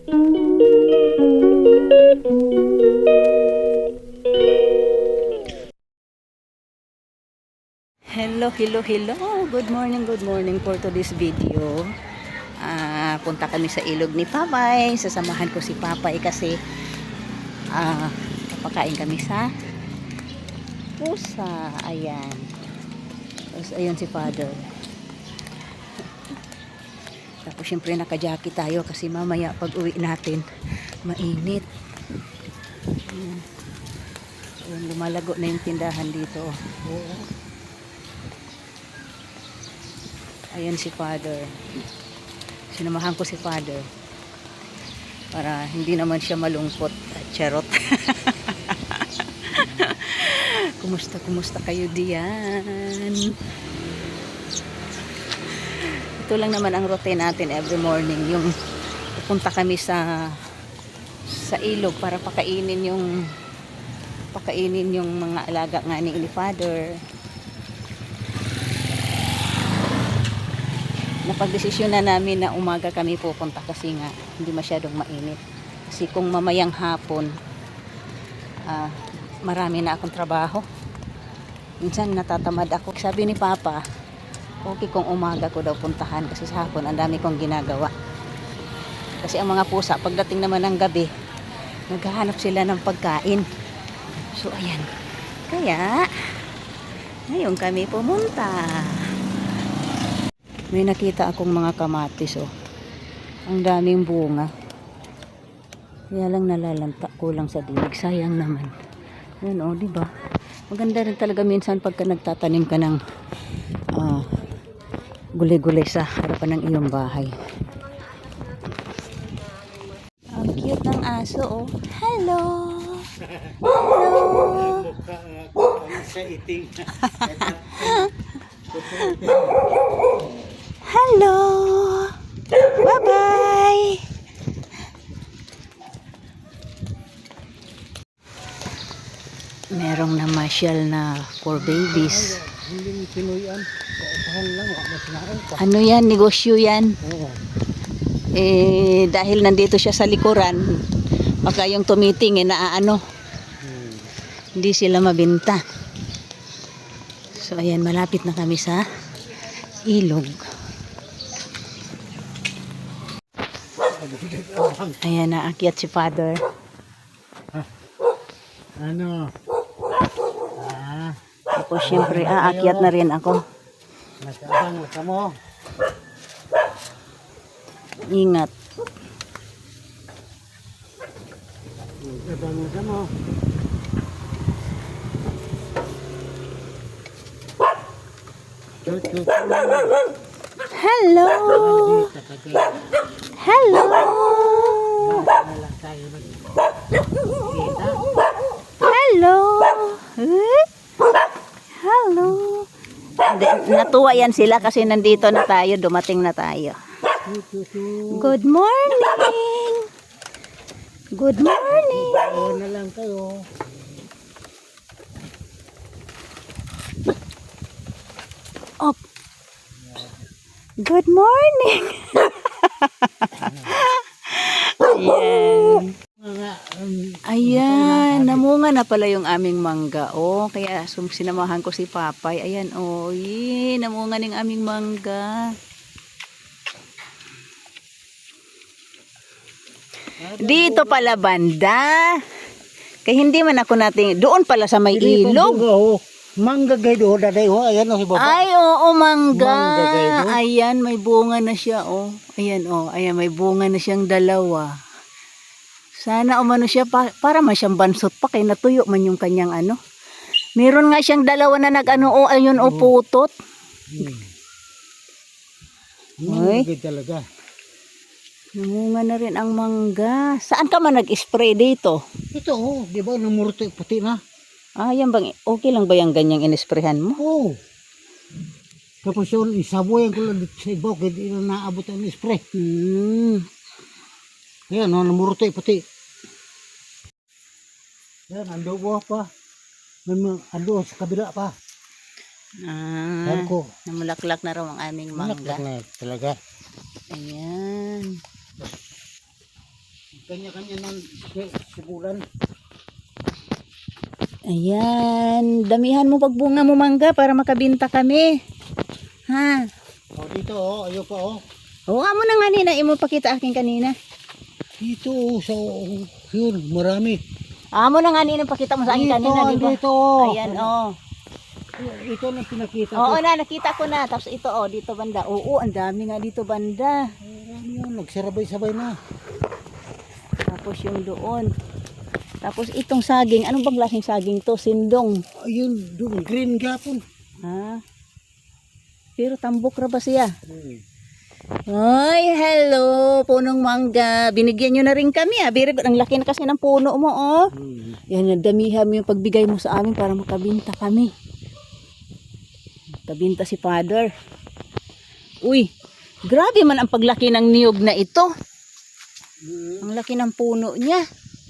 Hello, hello, hello. Good morning for today's video. Punta kami sa ilog ni Papay. Sasamahan ko si Papay kasi papakain kami sa pusa. Ayan. Tapos ayun si Father. Tapos syempre naka-jacket tayo kasi mamaya pag uwi natin mainit. Ayan, lumalago na yung tindahan dito. Ayan si Father. Sinamahan ko si Father para hindi naman siya malungkot. Charot. Kumusta kayo diyan? Ito lang naman ang routine natin every morning. Yung pupunta kami sa ilog para pakainin yung mga alaga nga ni Father. Napagdesisyon na namin na umaga kami pupunta kasi nga hindi masyadong mainit. Kasi kung mamayang hapon, marami na akong trabaho. Minsan natatamad ako. Sabi ni Papa, okay kung umaga ko daw puntahan kasi sa hapon ang dami kong ginagawa. Kasi ang mga pusa, pagdating naman ng gabi, naghahanap sila ng pagkain. So ayan. Kaya, ngayon kami pumunta. May nakita akong mga kamatis, oh. Ang daming bunga. Kaya lang nalalanta, kulang sa dilig. Sayang naman. Yan, oh, di ba? Maganda rin talaga minsan pagka nagtatanim ka ng gulay-gulay sa harapan ng iyong bahay. Ang cute ng aso, oh. Hello! Hello! Hello! Bye-bye! Merong namasyal na for babies. Ano yan? Negosyo yan? Dahil nandito siya sa likuran, baka yung tumitingin na hindi sila mabenta. So ayan, malapit na kami sa ilog. Ayan, naakyat si Father. Tapos syempre aakyat na rin ako. Ingat. Hello. Hello. Hello. Hello. Natuwa yan sila kasi nandito na tayo, dumating na tayo. Good morning. Good morning. Na lang kayo. Up. Good morning. Ayan. Ayan, namunga na pala yung aming mangga. Oh, kaya sinamahan ko si Papay. Ayan, oh, namunga ng aming mangga. Dito pala banda. Kaya hindi man ako natin, doon pala sa may ilog. Mangga gaydo daday ho, ayan oh si Baba. Ay, oo, mangga. Mangga, Ayan, may bunga na siya, oh. Ayan, oh. Ayan, may bunga na siyang dalawa. Sana umano siya para man siyang bansot pa kay natuyo man yung kanyang ano. Meron nga siyang dalawa na oh, ayun, oh, putot. Mangga talaga. Namunga na rin ang mangga. Saan ka man nag-spray dito? Ito oh, di ba namurto puti na? Yan bang, okay lang ba yung ganyang inisprehan mo? Oo. Tapos yun, isaboyan ko lang dito sa ibaw, kaya di na naabot ang spray. Ayan, namurto puti. Yan, ando buha pa. Ando sa kabila pa. Namulaklak na raw ang aming mangga. Namulaklak na talaga. Ayan. kanya-kanya ng sibulan. Ayan, damihan mo pagbunga mo mangga para makabinta kami. Ha? O dito oh, ayo pa oh. Oo, amo na nga nina, imo pakita akin kanina. Dito oh, sa yun, marami. Amo na nga nina, pakita mo sa akin kanina, di ba? Dito oh. Ayan, oh. Ito na pinakita ko. Oo na, nakita ko na. Tapos ito, oh, dito banda. Oo, ang dami nga dito banda. Marami yan, nagsarabay-sabay na. Tapos yung doon. Tapos itong saging, anong bang klaseng saging to? Sindong. Ayun, doon, green gapon. Ha? Pero tambok ra ba siya? Ay, hello, punong mangga. Binigyan nyo na rin kami, ah. Very good. Ang laki na kasi ng puno mo, oh. Yan, damihan mo yung pagbigay mo sa amin para makabinta kami. Makabinta si Father. Uy, grabe man ang paglaki ng niyog na ito. Ang laki ng puno niya.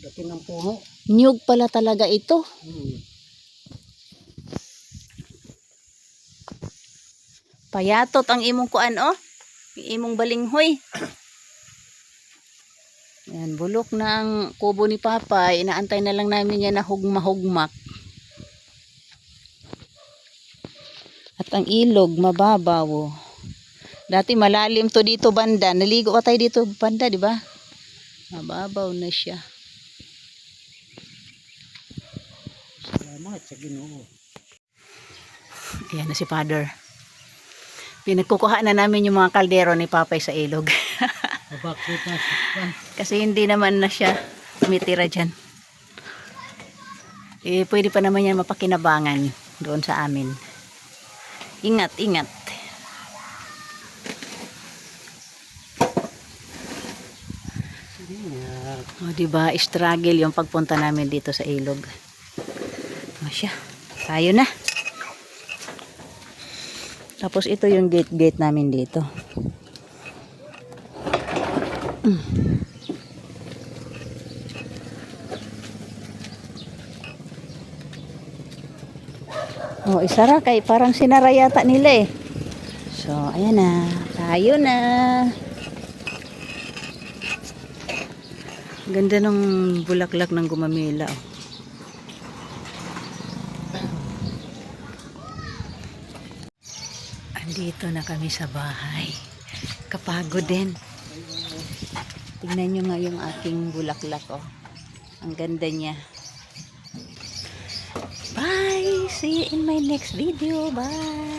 Laki ng puno. Niyog pala talaga ito. Payatot ang imong kuan, oh. Yung imong balinghoy. Yan, bulok na ang kubo ni Papa. Inaantay na lang namin yan na hugma-hugmak. At ang ilog, mababaw. Oh. Dati malalim to dito banda. Naligo ka tayo dito banda, di ba? Mababaw na siya. Salamat sa Ginoo. Ayan na si Father. Pinagkukuha na namin yung mga kaldero ni Papay sa ilog. Bakit na Kasi hindi naman na siya tumitira dyan. Eh, pwede pa naman yan mapakinabangan doon sa amin. Ingat, ingat. O, diba, struggle yung pagpunta namin dito sa ilog. O siya, tayo na. Tapos ito yung gate namin dito. Oh, isara kay parang sinara yata nila eh. So, ayan na. Tayo na. Ganda ng bulaklak ng gumamela. Oh. Andito na kami sa bahay. Kapagod din. Tingnan nyo nga yung aking bulaklak. Oh. Ang ganda niya. Bye! See you in my next video. Bye!